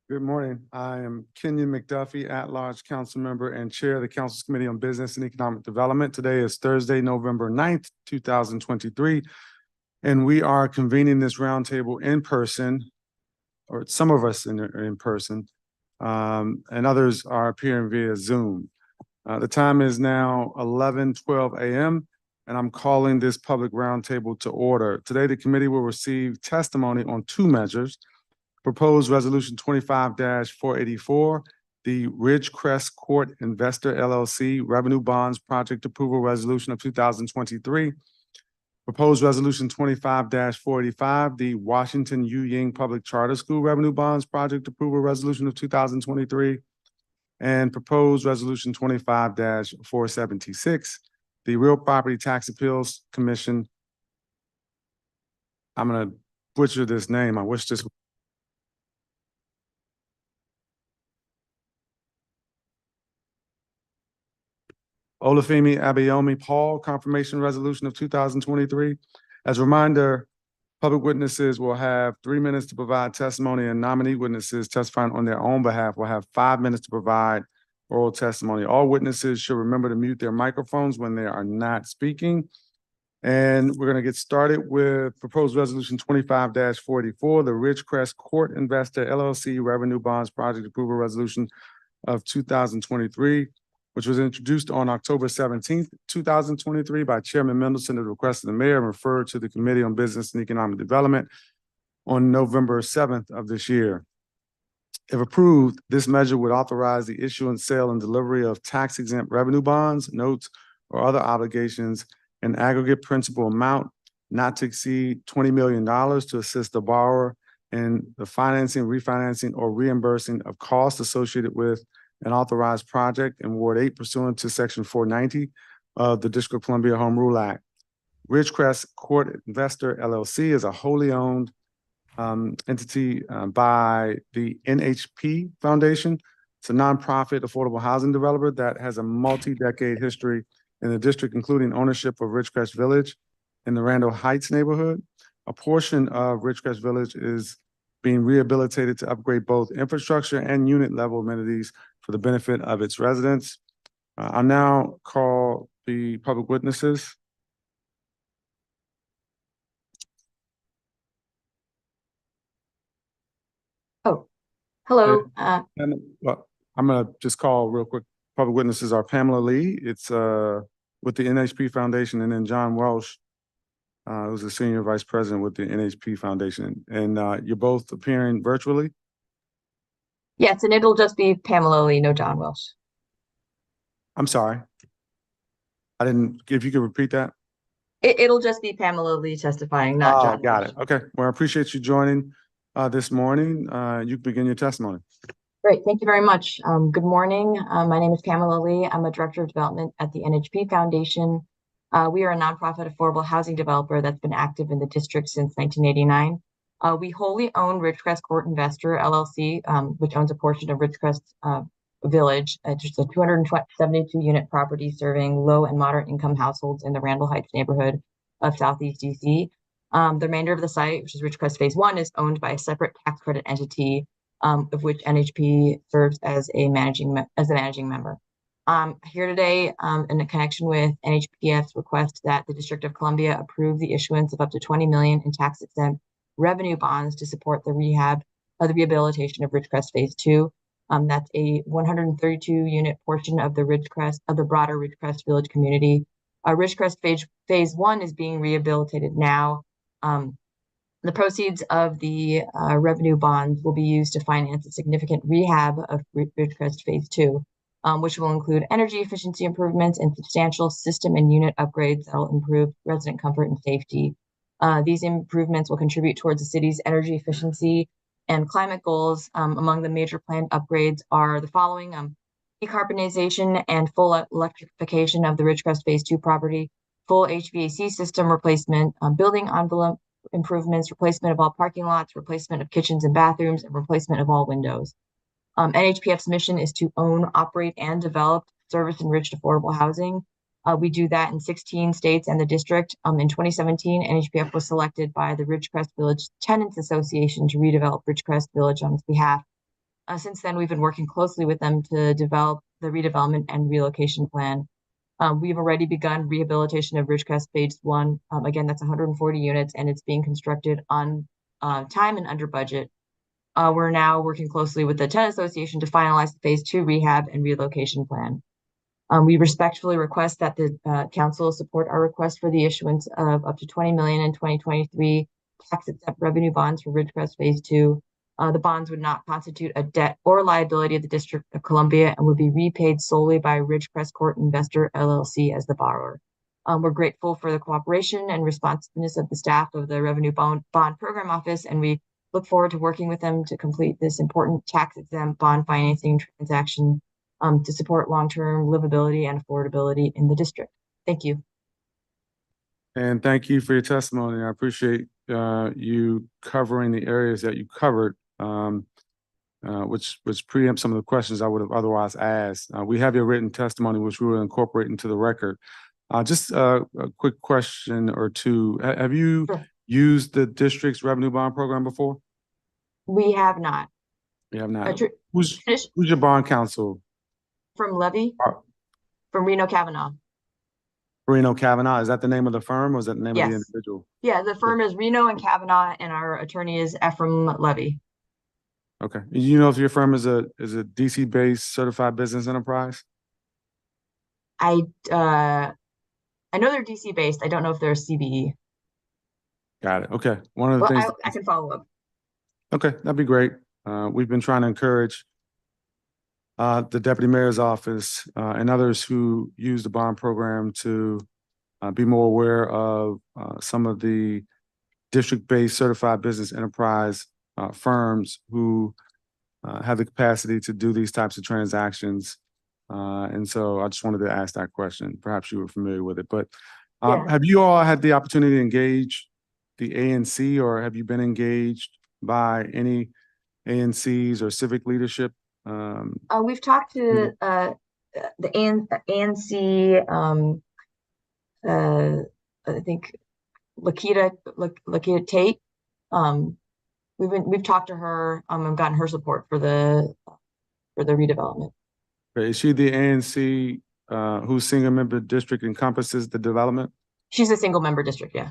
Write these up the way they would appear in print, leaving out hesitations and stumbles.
Good morning. I am Kenyon McDuffie, at-large council member and chair of the Council's Committee on Business and Economic Development. Today is Thursday, November 9th, 2023, and we are convening this roundtable in person, or some of us in person, and others are appearing via Zoom. The time is now 11:12 a.m., and I'm calling this public roundtable to order. Today, the committee will receive testimony on two measures. Proposed Resolution 25-484, the Ridgecrest Court Investor LLC Revenue Bonds Project Approval Resolution of 2023. Proposed Resolution 25-485, the Washington U. Ying Public Charter School Revenue Bonds Project Approval Resolution of 2023. And proposed Resolution 25-476, the Real Property Tax Appeals Commission. I'm going to butcher this name. I wish this Olufemi Abayomi Paul Confirmation Resolution of 2023. As a reminder, public witnesses will have 3 minutes to provide testimony, and nominee witnesses testifying on their own behalf will have 5 minutes to provide oral testimony. All witnesses should remember to mute their microphones when they are not speaking. And we're going to get started with proposed resolution 25-44, the Ridgecrest Court Investor LLC Revenue Bonds Project Approval Resolution of 2023. Which was introduced on October 17th, 2023 by Chairman Mendelson at the request of the mayor and referred to the Committee on Business and Economic Development on November 7th of this year. If approved, this measure would authorize the issuance, sale, and delivery of tax-exempt revenue bonds, notes, or other obligations in aggregate principal amount not to exceed $20 million to assist the borrower in the financing, refinancing, or reimbursing of costs associated with an authorized project in Ward 8 pursuant to Section 490 of the District of Columbia Home Rule Act. Ridgecrest Court Investor LLC is a wholly owned entity by the NHP Foundation. It's a nonprofit affordable housing developer that has a multi-decade history in the district, including ownership of Ridgecrest Village in the Randall Heights neighborhood. A portion of Ridgecrest Village is being rehabilitated to upgrade both infrastructure and unit level amenities for the benefit of its residents. I'll now call the public witnesses. Oh, hello. Well, I'm going to just call real quick. Public witnesses are Pamela Lee, it's with the NHP Foundation, and then John Welsh, who's the Senior Vice President with the NHP Foundation. And you're both appearing virtually? Yes, and it'll just be Pamela Lee, no John Welsh. I'm sorry. I didn't, if you could repeat that. It'll just be Pamela Lee testifying, not John got Welsh. it. Okay. Well, I appreciate you joining this morning. You can begin your testimony. Great. Thank you very much. Good morning. My name is Pamela Lee. I'm a Director of Development at the NHP Foundation. We are a nonprofit affordable housing developer that's been active in the district since 1989. We wholly own Ridgecrest Court Investor LLC, which owns a portion of Ridgecrest Village, just a 272-unit property serving low and moderate income households in the Randall Heights neighborhood of Southeast DC. The remainder of the site, which is Ridgecrest Phase 1, is owned by a separate tax credit entity, of which NHP serves as the managing member. Here today in connection with NHPF's request that the District of Columbia approve the issuance of up to $20 million in tax-exempt revenue bonds to support the rehabilitation of Ridgecrest Phase 2. That's a 132-unit portion of the broader Ridgecrest Village community. Ridgecrest Phase 1 is being rehabilitated now. The proceeds of the revenue bonds will be used to finance a significant rehab of Ridgecrest Phase 2, which will include energy efficiency improvements and substantial system and unit upgrades that will improve resident comfort and safety. These improvements will contribute towards the city's energy efficiency and climate goals. Among the major planned upgrades are the following: decarbonization and full electrification of the Ridgecrest Phase 2 property, full HVAC system replacement, building envelope improvements, replacement of all parking lots, replacement of kitchens and bathrooms, and replacement of all windows. NHPF's mission is to own, operate, and develop service-enriched affordable housing. We do that in 16 states and the district. In 2017, NHPF was selected by the Ridgecrest Village Tenants Association to redevelop Ridgecrest Village on its behalf. Since then, we've been working closely with them to develop the redevelopment and relocation plan. We've already begun rehabilitation of Ridgecrest Phase 1. Again, that's 140 units, and it's being constructed on time and under budget. We're now working closely with the tenant association to finalize the Phase 2 rehab and relocation plan. We respectfully request that the council support our request for the issuance of up to $20 million in 2023 tax-exempt revenue bonds for Ridgecrest Phase 2. The bonds would not constitute a debt or liability of the District of Columbia and would be repaid solely by Ridgecrest Court Investor LLC as the borrower. We're grateful for the cooperation and responsiveness of the staff of the Revenue Bond Program Office, and we look forward to working with them to complete this important tax-exempt bond financing transaction to support long-term livability and affordability in the district. Thank you. And thank you for your testimony. I appreciate you covering the areas that you covered, which preempts some of the questions I would have otherwise asked. We have your written testimony, which we will incorporate into the record. Just a quick question or two. Have you used the district's revenue bond program before? We have not. We have not. Who's your bond counsel? From Levy? From Reno Kavanaugh. Reno Kavanaugh. Is that the name of the firm or is that the name of the individual? Yeah, the firm is Reno and Kavanaugh, and our attorney is Ephraim Levy. Okay. You know if your firm is a DC-based certified business enterprise? I know they're DC-based. I don't know if they're a CBE. Got it. Okay. One of the things I can follow up. Okay, that'd be great. We've been trying to encourage the deputy mayor's office and others who use the bond program to be more aware of some of the district-based certified business enterprise firms who have the capacity to do these types of transactions. And so I just wanted to ask that question. Perhaps you were familiar with it, but have you all had the opportunity to engage the ANC, or have you been engaged by any ANCs or civic leadership? We've talked to the ANC, I think Lakita Tate. We've talked to her and gotten her support for the redevelopment. Is she the ANC whose single member district encompasses the development? She's a single member district, yeah.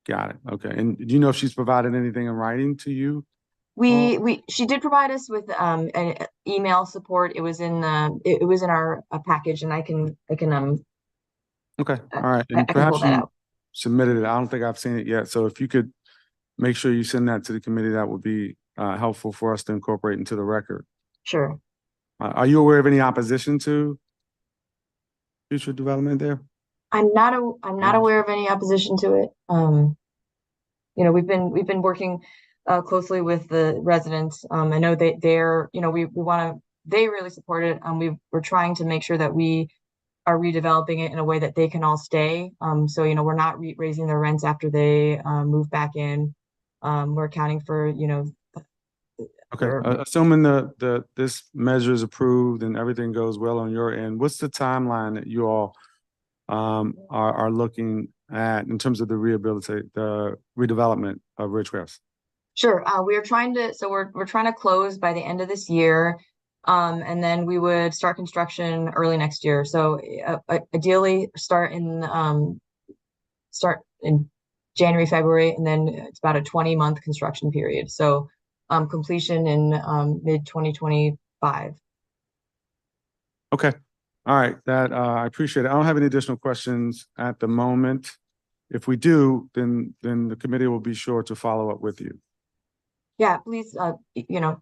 Got it. Okay. And do you know if she's provided anything in writing to you? She did provide us with an email support. It was in our package, and I can okay. All right. And I can pull that out. Submitted it. I don't think I've seen it yet. So if you could make sure you send that to the committee, that would be helpful for us to incorporate into the record. Sure. Are you aware of any opposition to future development there? I'm not aware of any opposition to it. We've been working closely with the residents. I know they're they really support it. We're trying to make sure that we are redeveloping it in a way that they can all stay. So we're not raising their rents after they move back in. We're accounting for Okay. Assuming this measure is approved and everything goes well on your end, what's the timeline that you all are looking at in terms of the redevelopment of Ridgecrest? Sure. We're trying to close by the end of this year, and then we would start construction early next year. So ideally, start in January, February, and then it's about a 20-month construction period. So completion in mid-2025. Okay. All right. That I appreciate it. I don't have any additional questions at the moment. If we do, then the committee will be sure to follow up with you. Yeah, please,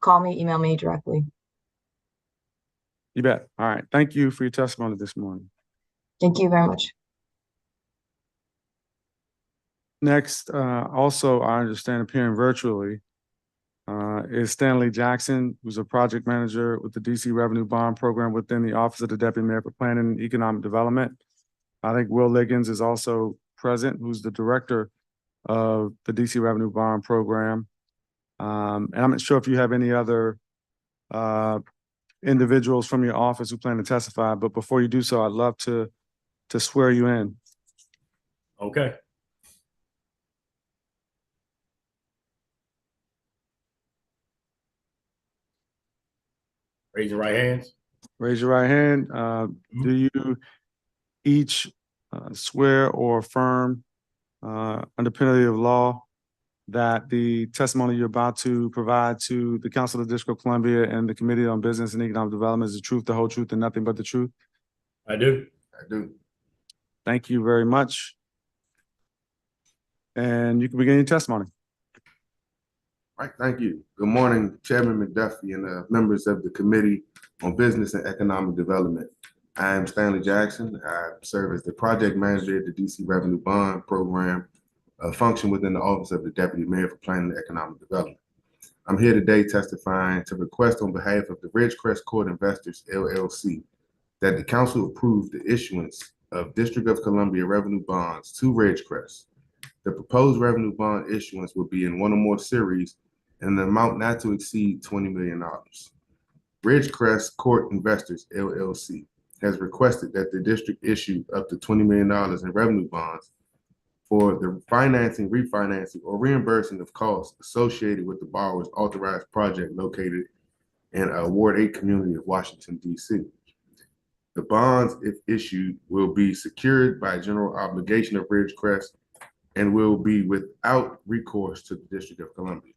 call me, email me directly. You bet. All right. Thank you for your testimony this morning. Thank you very much. Next, also, I understand appearing virtually, is Stanley Jackson, who's a project manager with the DC Revenue Bond Program within the Office of the Deputy Mayor for Planning and Economic Development. I think Will Liggins is also present, who's the director of the DC Revenue Bond Program. And I'm not sure if you have any other individuals from your office who plan to testify, but before you do so, I'd love to swear you in. Okay. Raise your right hands. Raise your right hand. Do you each swear or affirm under penalty of law that the testimony you're about to provide to the Council of the District of Columbia and the Committee on Business and Economic Development is the truth, the whole truth, and nothing but the truth? I do. I do. Thank you very much. And you can begin your testimony. Right, thank you. Good morning, Chairman McDuffie and members of the Committee on Business and Economic Development. I am Stanley Jackson. I serve as the project manager at the DC Revenue Bond Program, a function within the Office of the Deputy Mayor for Planning and Economic Development. I'm here today testifying to request on behalf of the Ridgecrest Court Investors, LLC, that the council approve the issuance of District of Columbia revenue bonds to Ridgecrest. The proposed revenue bond issuance will be in one or more series in an amount not to exceed $20 million. Ridgecrest Court Investors, LLC, has requested that the district issue up to $20 million in revenue bonds for the financing, refinancing, or reimbursing of costs associated with the borrower's authorized project located in Ward 8 community of Washington, D.C. The bonds, if issued, will be secured by general obligation of Ridgecrest and will be without recourse to the District of Columbia.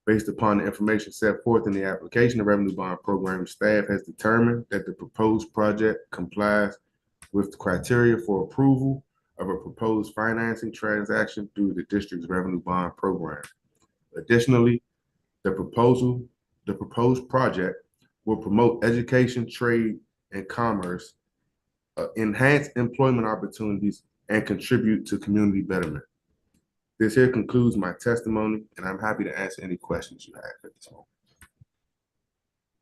Based upon the information set forth in the application, the Revenue Bond Program staff has determined that the proposed project complies with the criteria for approval of a proposed financing transaction through the district's Revenue Bond Program. Additionally, the proposed project will promote education, trade, and commerce, enhance employment opportunities, and contribute to community betterment. This here concludes my testimony, and I'm happy to answer any questions you have at this moment.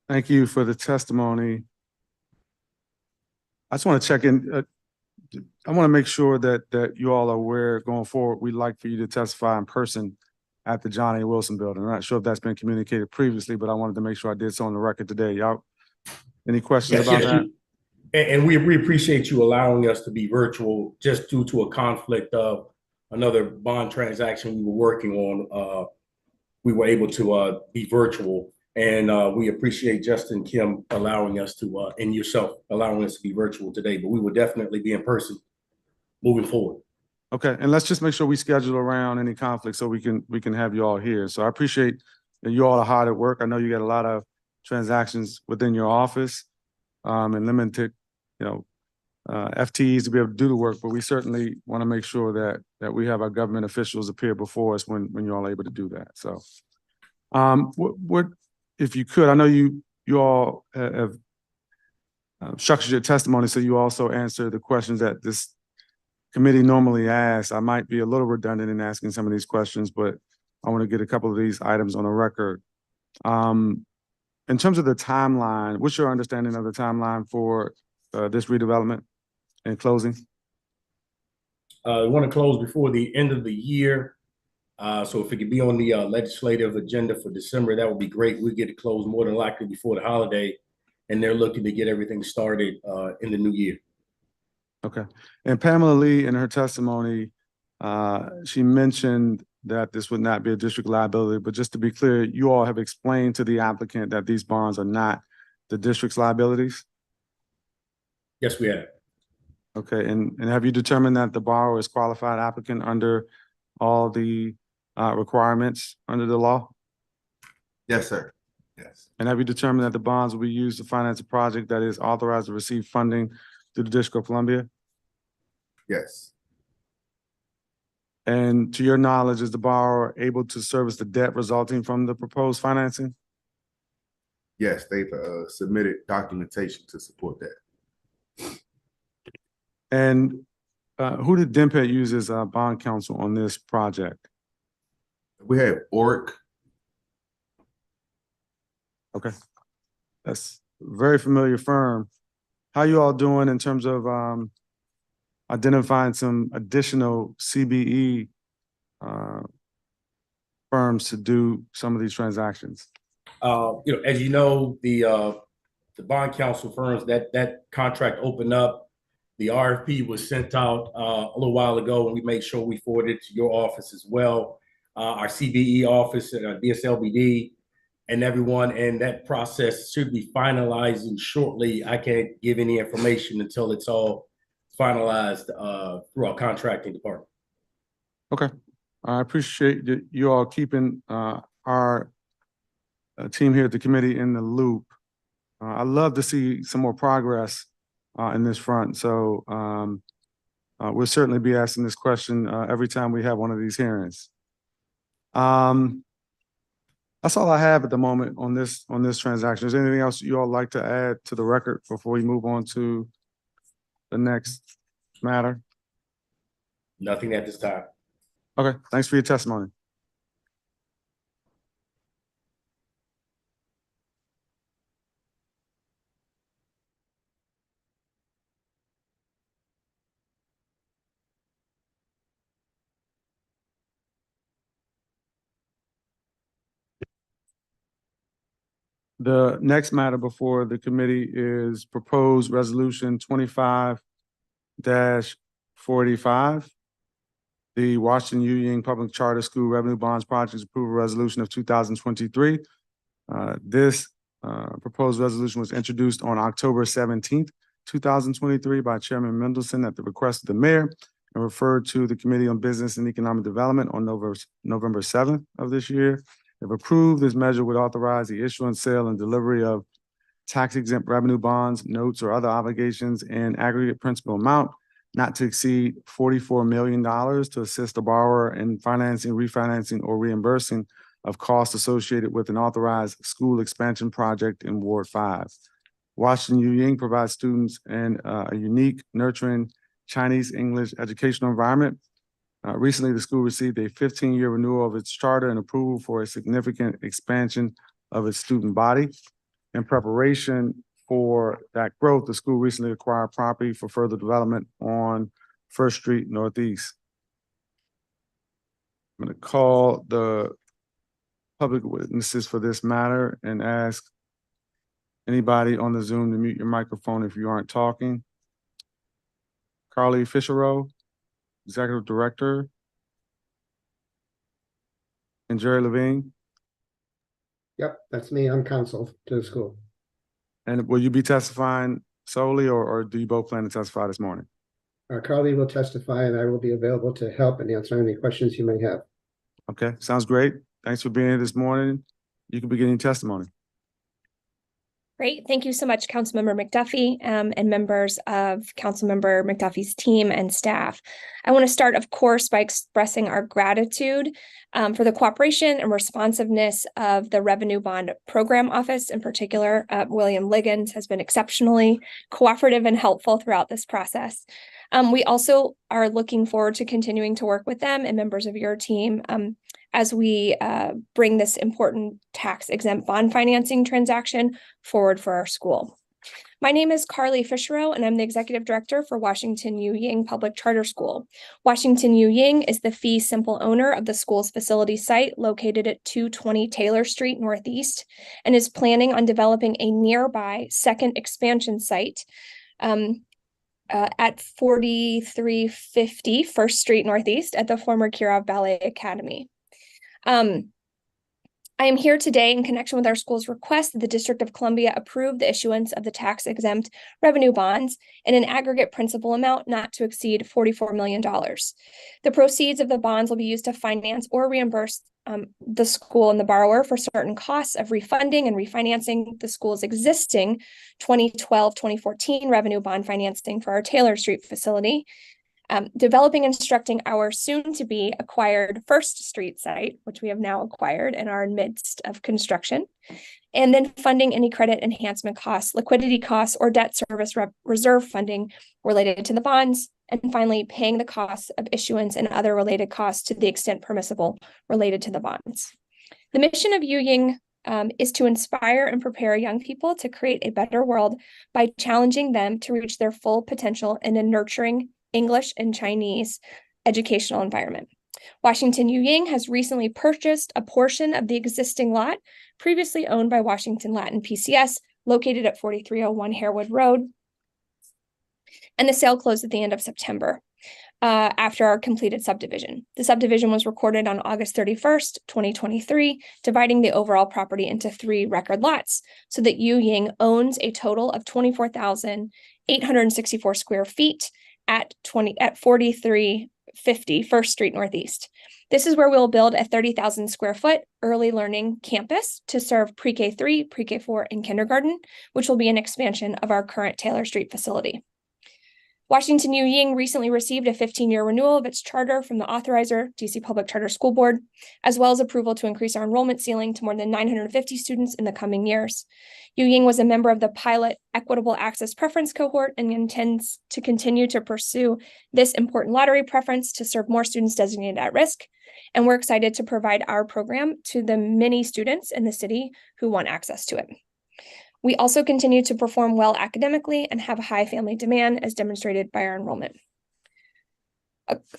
Thank you for the testimony. I just want to check in. I want to make sure that you all are aware going forward, we'd like for you to testify in person at the John A. Wilson Building. I'm not sure if that's been communicated previously, but I wanted to make sure I did so on the record today. Y'all, any questions about that? And we appreciate you allowing us to be virtual just due to a conflict of another bond transaction we were working on. We were able to be virtual, and we appreciate Justin Kim allowing us to, and yourself allowing us to be virtual today, but we will definitely be in person moving forward. Okay, and let's just make sure we schedule around any conflict so we can have you all here. So I appreciate that you all are hard at work. I know you got a lot of transactions within your office and limited, FTEs to be able to do the work, but we certainly want to make sure that we have our government officials appear before us when you're all able to do that. So, what if you could? I know you all have structured your testimony so you also answer the questions that this committee normally asks. I might be a little redundant in asking some of these questions, but I want to get a couple of these items on the record. In terms of the timeline, what's your understanding of the timeline for this redevelopment and closing? We want to close before the end of the year. So if it could be on the legislative agenda for December, that would be great. We get it closed more than likely before the holiday, and they're looking to get everything started in the new year. Okay. And Pamela Lee, in her testimony, she mentioned that this would not be a district liability, but just to be clear, you all have explained to the applicant that these bonds are not the district's liabilities? Yes, we have. Okay, and have you determined that the borrower is qualified applicant under all the requirements under the law? Yes, sir. Yes. And have you determined that the bonds will be used to finance a project that is authorized to receive funding through the District of Columbia? Yes. And to your knowledge, is the borrower able to service the debt resulting from the proposed financing? Yes, they've submitted documentation to support that. And who did DEMPET use as bond counsel on this project? We have ORIC. Okay, that's a very familiar firm. How you all doing in terms of identifying some additional CBE firms to do some of these transactions? As you know, the bond counsel firms, that contract opened up. The RFP was sent out a little while ago, and we made sure we forwarded it to your office as well. Our CBE office at DSLBD and everyone, and that process should be finalizing shortly. I can't give any information until it's all finalized through our contracting department. Okay, I appreciate you all keeping our team here at the committee in the loop. I'd love to see some more progress in this front. So we'll certainly be asking this question every time we have one of these hearings. That's all I have at the moment on this transaction. Is there anything else you all like to add to the record before we move on to the next matter? Nothing at this time. Okay, thanks for your testimony. The next matter before the committee is proposed resolution 25-45. The Washington U Public Charter School Revenue Bonds Projects Approval Resolution of 2023. This proposed resolution was introduced on October 17th, 2023 by Chairman Mendelson at the request of the mayor and referred to the Committee on Business and Economic Development on November 7th of this year. If approved, this measure would authorize the issuance, sale, and delivery of tax-exempt revenue bonds, notes, or other obligations in aggregate principal amount not to exceed $44 million to assist the borrower in financing, refinancing, or reimbursing of costs associated with an authorized school expansion project in Ward 5. Washington U provides students in a unique, nurturing Chinese English educational environment. Recently, the school received a 15-year renewal of its charter and approval for a significant expansion of its student body. In preparation for that growth, the school recently acquired property for further development on First Street Northeast. I'm going to call the public witnesses for this matter and ask anybody on the Zoom to mute your microphone if you aren't talking. Carly Fischerow, Executive Director, and Jerry Levine. Yep, that's me. I'm counsel to the school. And will you be testifying solely, or do you both plan to testify this morning? Carly will testify, and I will be available to help and answer any questions you may have. Okay, sounds great. Thanks for being here this morning. You can begin your testimony. Great. Thank you so much, Councilmember McDuffie, and members of Councilmember McDuffie's team and staff. I want to start, of course, by expressing our gratitude for the cooperation and responsiveness of the Revenue Bond Program Office. In particular, William Liggins has been exceptionally cooperative and helpful throughout this process. We also are looking forward to continuing to work with them and members of your team as we bring this important tax-exempt bond financing transaction forward for our school. My name is Carly Fischerow, and I'm the Executive Director for Washington U Public Charter School. Washington U is the fee simple owner of the school's facility site located at 220 Taylor Street Northeast and is planning on developing a nearby second expansion site at 4350 First Street Northeast at the former Kirov Ballet Academy. I am here today in connection with our school's request that the District of Columbia approve the issuance of the tax-exempt revenue bonds in an aggregate principal amount not to exceed $44 million. The proceeds of the bonds will be used to finance or reimburse the school and the borrower for certain costs of refunding and refinancing the school's existing 2012-2014 revenue bond financing for our Taylor Street facility, developing and constructing our soon-to-be acquired First Street site, which we have now acquired and are in midst of construction, and then funding any credit enhancement costs, liquidity costs, or debt service reserve funding related to the bonds, and finally paying the costs of issuance and other related costs to the extent permissible related to the bonds. The mission of Yu is to inspire and prepare young people to create a better world by challenging them to reach their full potential in a nurturing English and Chinese educational environment. Washington U has recently purchased a portion of the existing lot previously owned by Washington Latin PCS, located at 4301 Harewood Road, and the sale closed at the end of September. after our completed subdivision. The subdivision was recorded on August 31st, 2023, dividing the overall property into 3 record lots so that Yu Ying owns a total of 24,864 square feet at 4350 First Street Northeast. This is where we'll build a 30,000 square foot early learning campus to serve pre-K3, pre-K4, and kindergarten, which will be an expansion of our current Taylor Street facility. Washington Yu Ying recently received a 15-year renewal of its charter from the authorizer, DC Public Charter School Board, as well as approval to increase our enrollment ceiling to more than 950 students in the coming years. Yu Ying was a member of the pilot Equitable Access Preference cohort and intends to continue to pursue this important lottery preference to serve more students designated at risk. And we're excited to provide our program to the many students in the city who want access to it. We also continue to perform well academically and have a high family demand as demonstrated by our enrollment.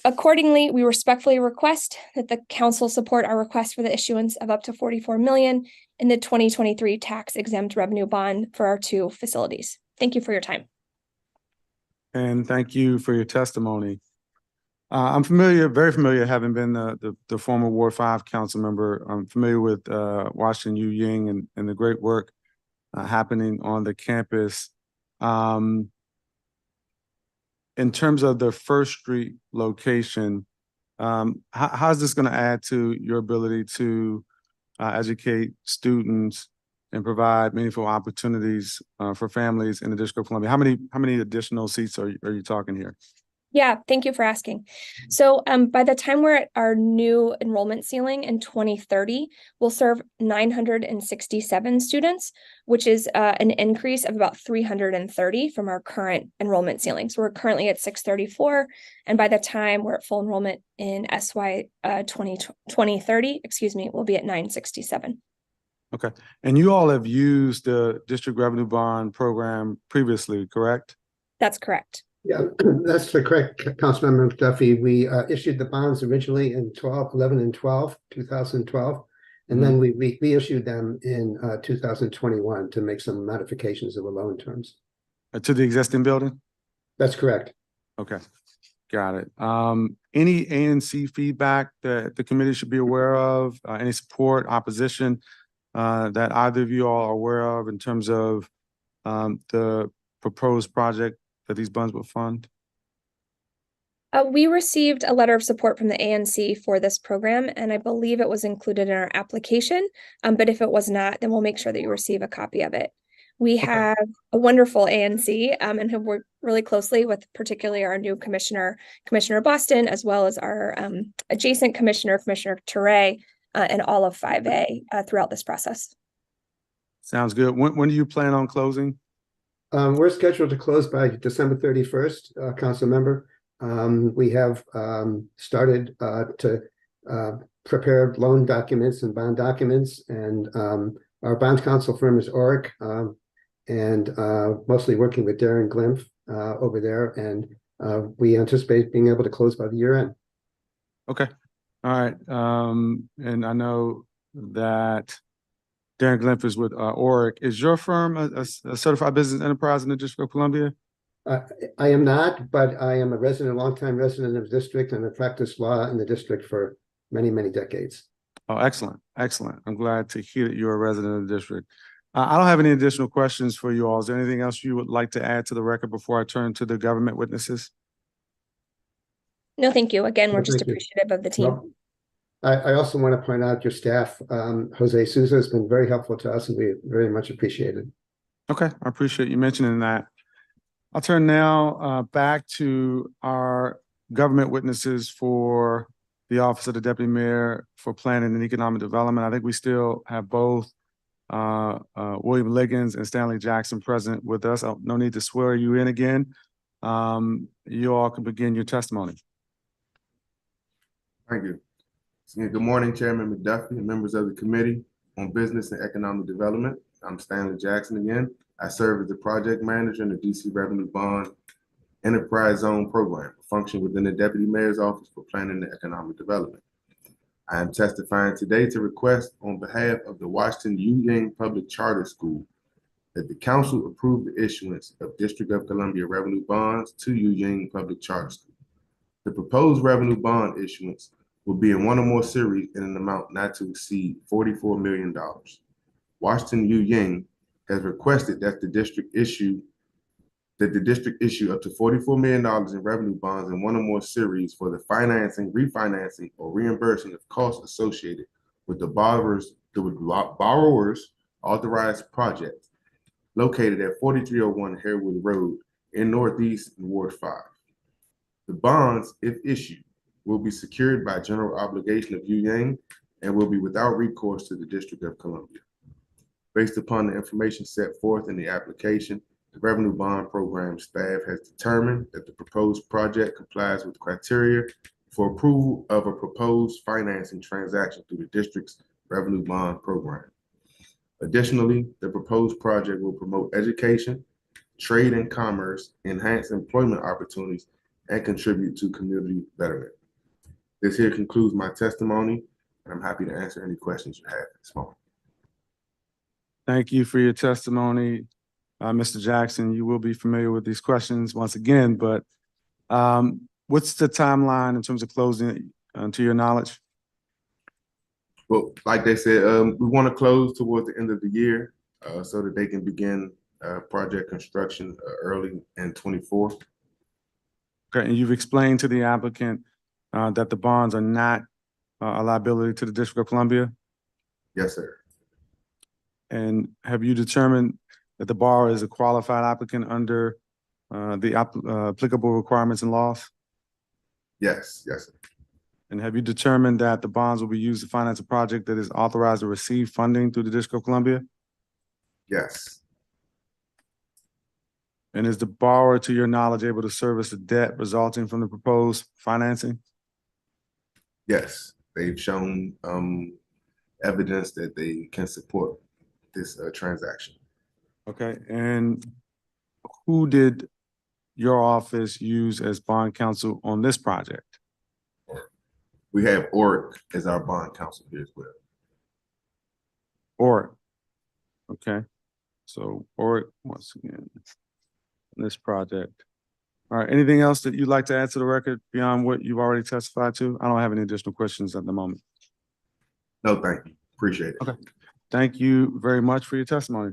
Accordingly, we respectfully request that the council support our request for the issuance of up to $44 million in the 2023 tax exempt revenue bond for our 2 facilities. Thank you for your time. And thank you for your testimony. I'm very familiar, having been the former Ward 5 council member. I'm familiar with Washington Yu Ying and the great work happening on the campus. In terms of the First Street location, how is this going to add to your ability to educate students and provide meaningful opportunities for families in the District of Columbia? How many additional seats are you talking here? Yeah, thank you for asking. So by the time we're at our new enrollment ceiling in 2030, we'll serve 967 students, which is an increase of about 330 from our current enrollment ceiling. So we're currently at 634, and by the time we're at full enrollment in SY 2030, we'll be at 967. Okay, and you all have used the District Revenue Bond Program previously, correct? That's correct. Yeah, that's the correct, Councilmember McDuffie. We issued the bonds originally in 2012, and then we reissued them in 2021 to make some modifications of the loan terms. To the existing building? That's correct. Okay, got it. Any ANC feedback that the committee should be aware of? Any support, opposition that either of you all are aware of in terms of the proposed project that these bonds will fund? We received a letter of support from the ANC for this program, and I believe it was included in our application. But if it was not, then we'll make sure that you receive a copy of it. We have a wonderful ANC and have worked really closely with particularly our new commissioner, Commissioner Boston, as well as our adjacent commissioner, Commissioner Ture, and all of 5A throughout this process. Sounds good. When do you plan on closing? We're scheduled to close by December 31st, Council Member. We have started to prepare loan documents and bond documents, and our bond counsel firm is Oric, and mostly working with Darren Glimpf over there, and we anticipate being able to close by the year end. Okay, all right. And I know that Darren Glimpf is with Oric. Is your firm a certified business enterprise in the District of Columbia? I am not, but I am a longtime resident of the district, and have practiced law in the district for many, many decades. Oh, excellent, excellent. I'm glad to hear that you're a resident of the district. I don't have any additional questions for you all. Is there anything else you would like to add to the record before I turn to the government witnesses? No, thank you. Again, we're just Thank you. appreciative of the team. Well, I also want to point out your staff. Jose Souza has been very helpful to us, and we very much appreciate it. Okay, I appreciate you mentioning that. I'll turn now back to our government witnesses for the Office of the Deputy Mayor for Planning and Economic Development. I think we still have both William Liggins and Stanley Jackson present with us. No need to swear you in again. You all can begin your testimony. Thank you. Good morning, Chairman McDuffie and members of the Committee on Business and Economic Development. I'm Stanley Jackson again. I serve as the project manager in the DC Revenue Bond Enterprise Zone Program, a function within the Deputy Mayor's Office for Planning and Economic Development. I am testifying today to request on behalf of the Washington Yu Ying Public Charter School that the council approve the issuance of District of Columbia revenue bonds to Yu Ying Public Charter School. The proposed revenue bond issuance will be in one or more series in an amount not to exceed $44 million. Washington U. Ying has requested that the district issue up to $44 million in revenue bonds in one or more series for the financing, refinancing, or reimbursing of costs associated with the borrower's authorized project located at 4301 Harewood Road in Northeast Ward 5. The bonds, if issued, will be secured by general obligation of U. Yang and will be without recourse to the District of Columbia. Based upon the information set forth in the application, the Revenue Bond Program staff has determined that the proposed project complies with criteria for approval of a proposed financing transaction through the district's Revenue Bond Program. Additionally, the proposed project will promote education, trade and commerce, enhance employment opportunities, and contribute to community betterment. This here concludes my testimony, and I'm happy to answer any questions you have at this moment. Thank you for your testimony, Mr. Jackson. You will be familiar with these questions once again, but what's the timeline in terms of closing, to your knowledge? Well, like they said, we want to close towards the end of the year so that they can begin project construction early in 24. Okay, and you've explained to the applicant that the bonds are not a liability to the District of Columbia? Yes, sir. And have you determined that the borrower is a qualified applicant under the applicable requirements and laws? Yes, yes, sir. And have you determined that the bonds will be used to finance a project that is authorized to receive funding through the District of Columbia? Yes, And is the borrower, to your knowledge, able to service the debt resulting from the proposed financing? yes. They've shown evidence that they can support this transaction. Okay, and who did your office use as bond counsel on this project? We have ORIC as our bond counsel here as well. Or, okay, so ORIC once again, this project. All right, anything else that you'd like to add to the record beyond what you've already testified to? I don't have any additional questions at the moment. No, thank you. Appreciate it. Okay. Thank you very much for your testimony.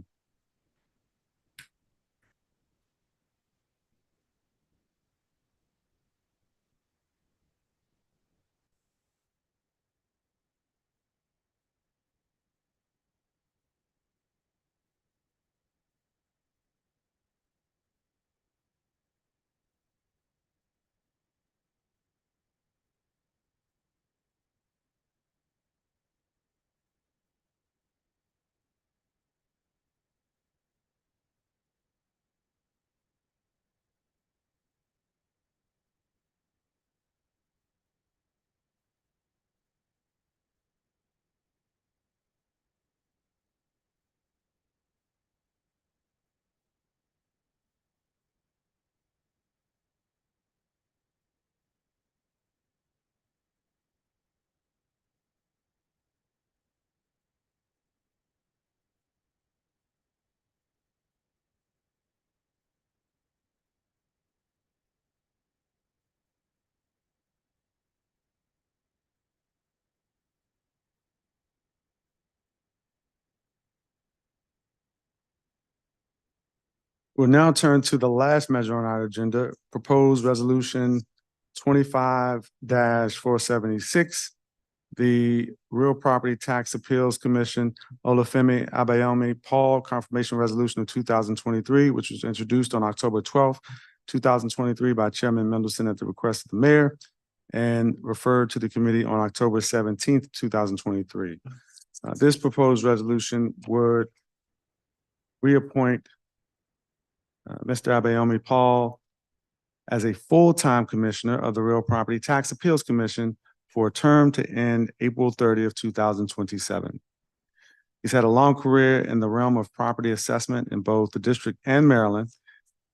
We'll now turn to the last measure on our agenda, proposed resolution 25-476. The Real Property Tax Appeals Commission, Olufemi Abayomi Paul, confirmation resolution of 2023, which was introduced on October 12th, 2023 by Chairman Mendelson at the request of the mayor and referred to the committee on October 17th, 2023. This proposed resolution would reappoint Mr. Abayomi Paul as a full-time commissioner of the Real Property Tax Appeals Commission for a term to end April 30th, 2027. He's had a long career in the realm of property assessment in both the district and Maryland.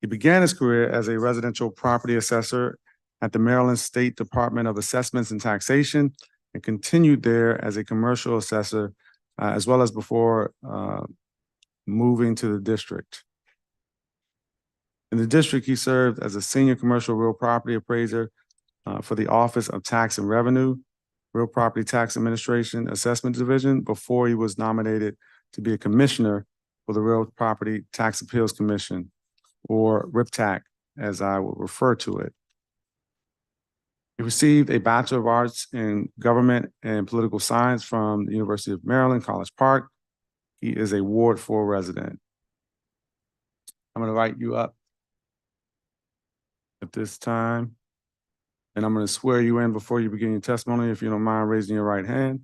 He began his career as a residential property assessor at the Maryland State Department of Assessments and Taxation and continued there as a commercial assessor, as well as before moving to the district. In the district, he served as a senior commercial real property appraiser for the Office of Tax and Revenue, Real Property Tax Administration Assessment Division before he was nominated to be a commissioner for the Real Property Tax Appeals Commission, or RIPTAC, as I will refer to it. He received a Bachelor of Arts in Government and Political Science from the University of Maryland, College Park. He is a Ward 4 resident. I'm going to write you up at this time, and I'm going to swear you in before you begin your testimony. If you don't mind raising your right hand.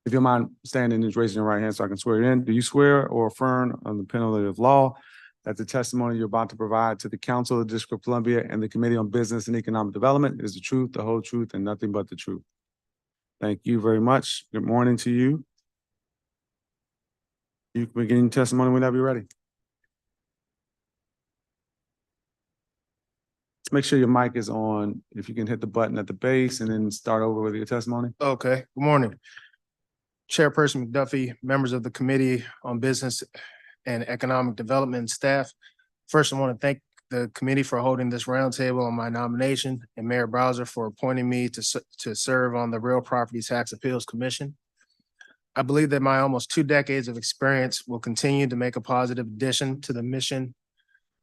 If you don't mind standing and raising your right hand so I can swear you in. Do you swear or affirm on the penalty of law that the testimony you're about to provide to the Council of the District of Columbia and the Committee on Business and Economic Development is the truth, the whole truth, and nothing but the truth? Thank you very much. Good morning to you. You can begin your testimony whenever you're ready. Let's make sure your mic is on. If you can hit the button at the base and then start over with your testimony. Okay, good morning. Chairperson McDuffie, members of the Committee on Business and Economic Development and staff. First, I want to thank the committee for holding this roundtable on my nomination and Mayor Bowser for appointing me to serve on the Real Property Tax Appeals Commission. I believe that my almost 2 decades of experience will continue to make a positive addition to the mission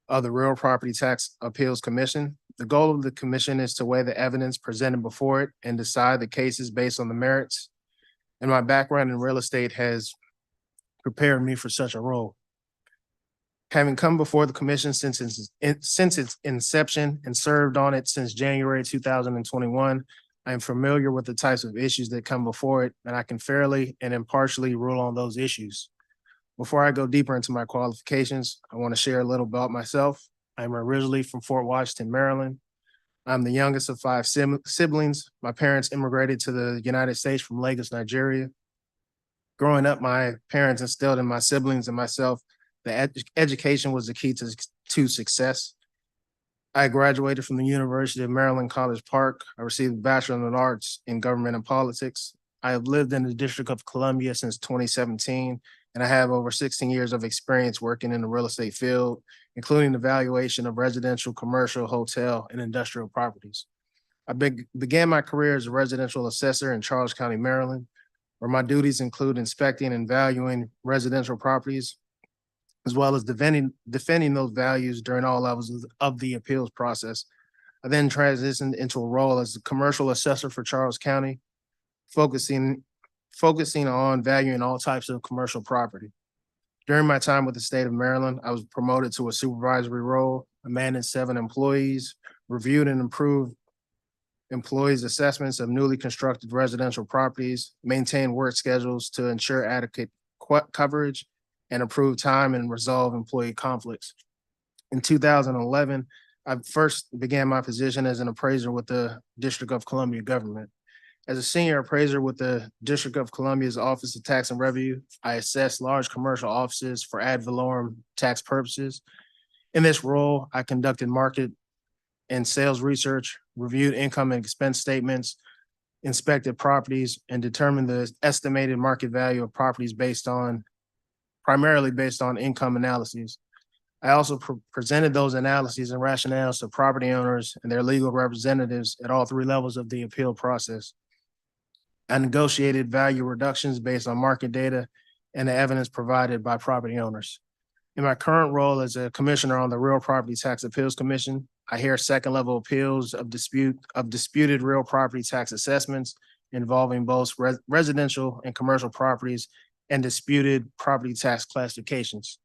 of the Real Property Tax Appeals Commission. The goal of the commission is to weigh the evidence presented before it and decide the cases based on the merits. And my background in real estate has prepared me for such a role. Having come before the commission since its inception and served on it since January 2021, I am familiar with the types of issues that come before it, and I can fairly and impartially rule on those issues. Before I go deeper into my qualifications, I want to share a little about myself. I'm originally from Fort Washington, Maryland. I'm the youngest of 5 siblings. My parents immigrated to the United States from Lagos, Nigeria. Growing up, my parents instilled in my siblings and myself that education was the key to success. I graduated from the University of Maryland, College Park. I received a Bachelor of Arts in Government and Politics. I have lived in the District of Columbia since 2017, and I have over 16 years of experience working in the real estate field, including the valuation of residential, commercial, hotel, and industrial properties. I began my career as a residential assessor in Charles County, Maryland, where my duties include inspecting and valuing residential properties, as well as defending those values during all levels of the appeals process. I then transitioned into a role as a commercial assessor for Charles County, focusing on valuing all types of commercial property. During my time with the state of Maryland, I was promoted to a supervisory role. I managed 7 employees, reviewed and improved employees' assessments of newly constructed residential properties, maintained work schedules to ensure adequate coverage, and improve time and resolve employee conflicts. In 2011, I first began my position as an appraiser with the District of Columbia government. As a senior appraiser with the District of Columbia's Office of Tax and Revenue, I assessed large commercial offices for ad valorem tax purposes. In this role, I conducted market and sales research, reviewed income and expense statements, inspected properties, and determined the estimated market value of properties primarily based on income analyses. I also presented those analyses and rationales to property owners and their legal representatives at all 3 levels of the appeal process. I negotiated value reductions based on market data and the evidence provided by property owners. In my current role as a commissioner on the Real Property Tax Appeals Commission, I hear 2nd-level appeals of disputed real property tax assessments involving both residential and commercial properties and disputed property tax classifications.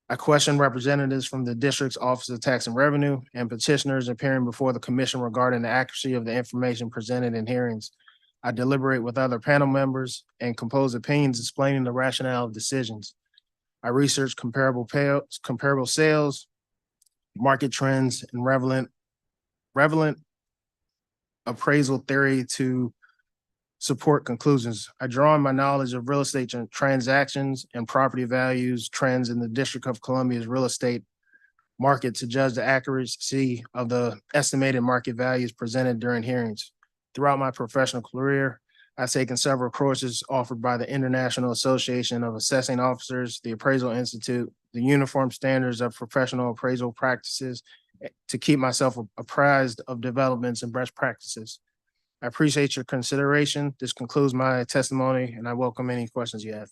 I question representatives from the district's Office of Tax and Revenue and petitioners appearing before the commission regarding the accuracy of the information presented in hearings. I deliberate with other panel members and compose opinions explaining the rationale of decisions. I research comparable sales, market trends, and relevant appraisal theory to support conclusions. I draw on my knowledge of real estate transactions and property values trends in the District of Columbia's real estate market to judge the accuracy of the estimated market values presented during hearings. Throughout my professional career, I've taken several courses offered by the International Association of Assessing Officers, the Appraisal Institute, the Uniform Standards of Professional Appraisal Practices, to keep myself apprised of developments and best practices. I appreciate your consideration. This concludes my testimony, and I welcome any questions you have.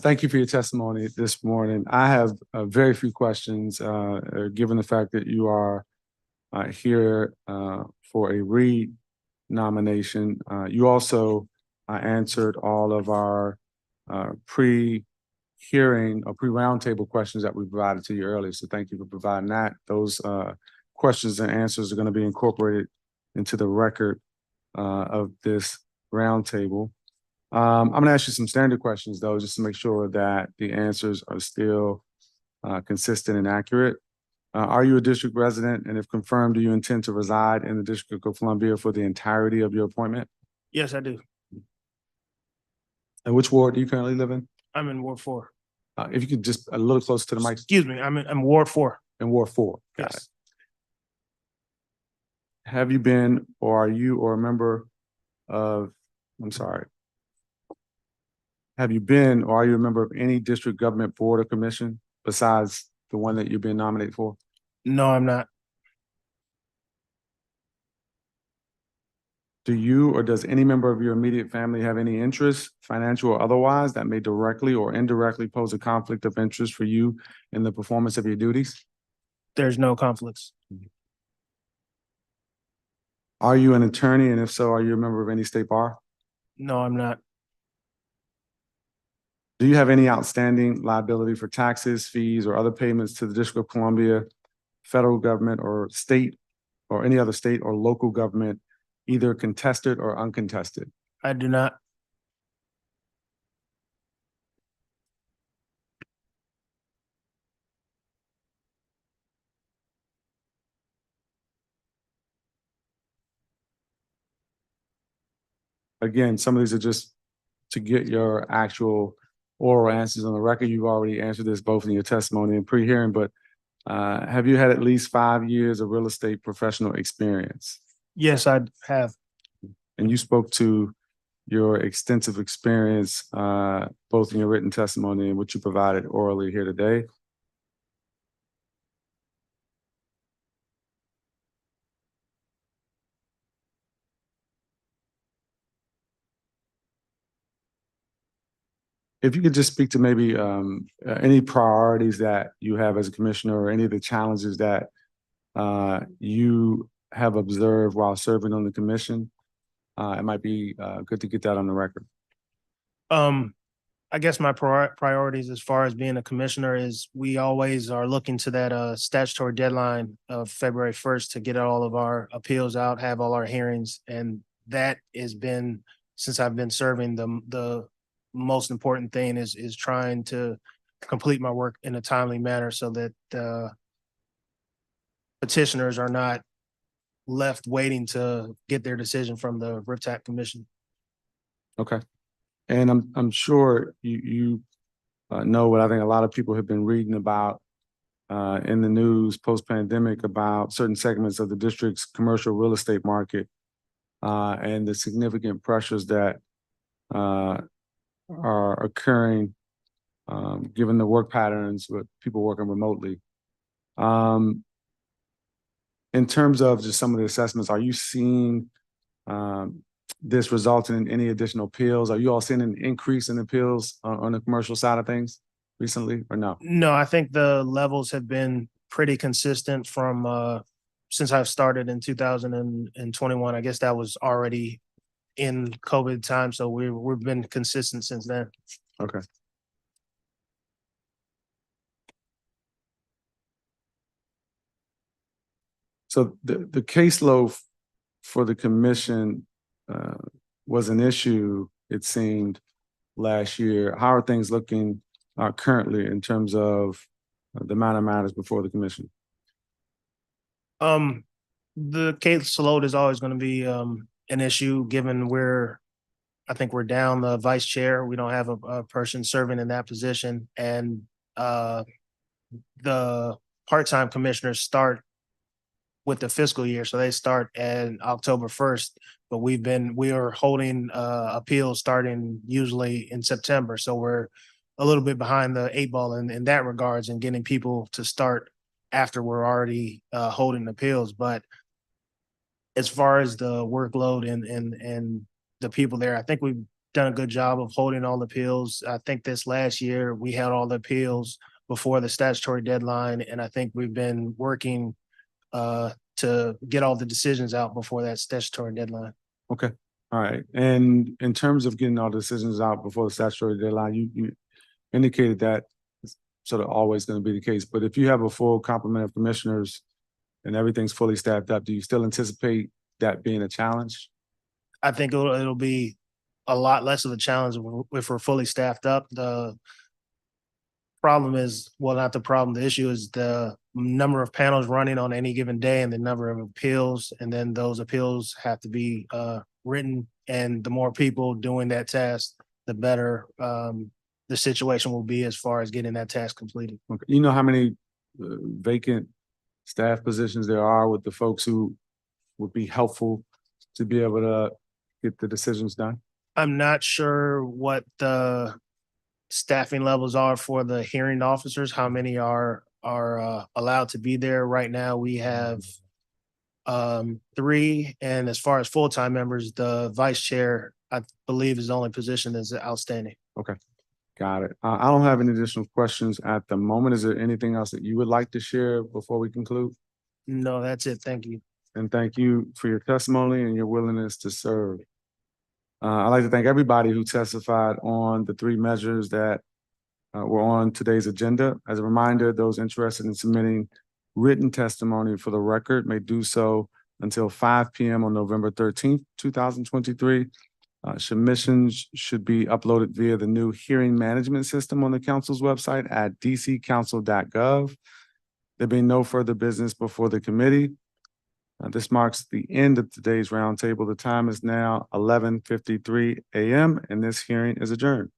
Thank you for your testimony this morning. I have very few questions, given the fact that you are here for a re-nomination. You also answered all of our pre-hearing or pre-roundtable questions that we provided to you earlier. So thank you for providing that. Those questions and answers are going to be incorporated into the record of this roundtable. I'm going to ask you some standard questions, though, just to make sure that the answers are still consistent and accurate. Are you a district resident? And if confirmed, do you intend to reside in the District of Columbia for the entirety of your appointment? Yes, I do. And which ward do you currently live in? I'm in Ward 4. If you could just a little closer to the mic. Excuse me, I'm Ward 4. In Ward 4. Got Yes. it. Have you been, or are you, or a member of, I'm sorry. Have you been, or are you a member of any district government board or commission besides the one that you've been nominated for? No, I'm not. Do you or does any member of your immediate family have any interest, financial or otherwise, that may directly or indirectly pose a conflict of interest for you in the performance of your duties? There's no conflicts. Are you an attorney? And if so, are you a member of any state bar? No, I'm not. Do you have any outstanding liability for taxes, fees, or other payments to the District of Columbia, federal government, or state, or any other state or local government, either contested or uncontested? I do not. Again, some of these are just to get your actual oral answers on the record. You've already answered this both in your testimony and pre-hearing, but have you had at least 5 years of real estate professional experience? Yes, I have. And you spoke to your extensive experience, both in your written testimony and what you provided orally here today. If you could just speak to maybe any priorities that you have as a commissioner, or any of the challenges that you have observed while serving on the commission, it might be good to get that on the record. I guess my priorities as far as being a commissioner is we always are looking to that statutory deadline of February 1st to get all of our appeals out, have all our hearings. And that has been, since I've been serving, the most important thing is trying to complete my work in a timely manner so that petitioners are not left waiting to get their decision from the RIPTAC Commission. Okay. And I'm sure you know what I think a lot of people have been reading about in the news post-pandemic about certain segments of the district's commercial real estate market and the significant pressures that are occurring given the work patterns with people working remotely. In terms of just some of the assessments, are you seeing this resulting in any additional appeals? Are you all seeing an increase in appeals on the commercial side of things recently, or no? No, I think the levels have been pretty consistent from since I've started in 2021. I guess that was already in COVID time, so we've been consistent since then. Okay. So the caseload for the commission was an issue, it seemed, last year. How are things looking currently in terms of the amount of matters before the commission? The caseload is always going to be an issue, given I think we're down the vice chair. We don't have a person serving in that position, and the part-time commissioners start with the fiscal year, so they start at October 1st. But we are holding appeals starting usually in September, so we're a little bit behind the 8 ball in that regards, and getting people to start after we're already holding appeals. But as far as the workload and the people there, I think we've done a good job of holding all the appeals. I think this last year we had all the appeals before the statutory deadline, and I think we've been working to get all the decisions out before that statutory deadline. Okay, all right. And in terms of getting all the decisions out before the statutory deadline, you indicated that it's sort of always going to be the case. But if you have a full complement of commissioners and everything's fully staffed up, do you still anticipate that being a challenge? I think it'll be a lot less of a challenge if we're fully staffed up. The problem is, well, not the problem, the issue is the number of panels running on any given day and the number of appeals, and then those appeals have to be written, and the more people doing that task, the better the situation will be as far as getting that task completed. Okay. You know how many vacant staff positions there are with the folks who would be helpful to be able to get the decisions done? I'm not sure what the staffing levels are for the hearing officers, how many are allowed to be there. Right now, we have 3, and as far as full-time members, the vice chair, I believe, is the only position that's outstanding. Okay, got it. I don't have any additional questions at the moment. Is there anything else that you would like to share before we conclude? No, that's it. Thank you. And thank you for your testimony and your willingness to serve. I'd like to thank everybody who testified on the 3 measures that were on today's agenda. As a reminder, those interested in submitting written testimony for the record may do so until 5 p.m. on November 13th, 2023. Submissions should be uploaded via the new hearing management system on the council's website at dccouncil.gov. There being no further business before the committee. This marks the end of today's roundtable. The time is now 11:53 a.m. and this hearing is adjourned.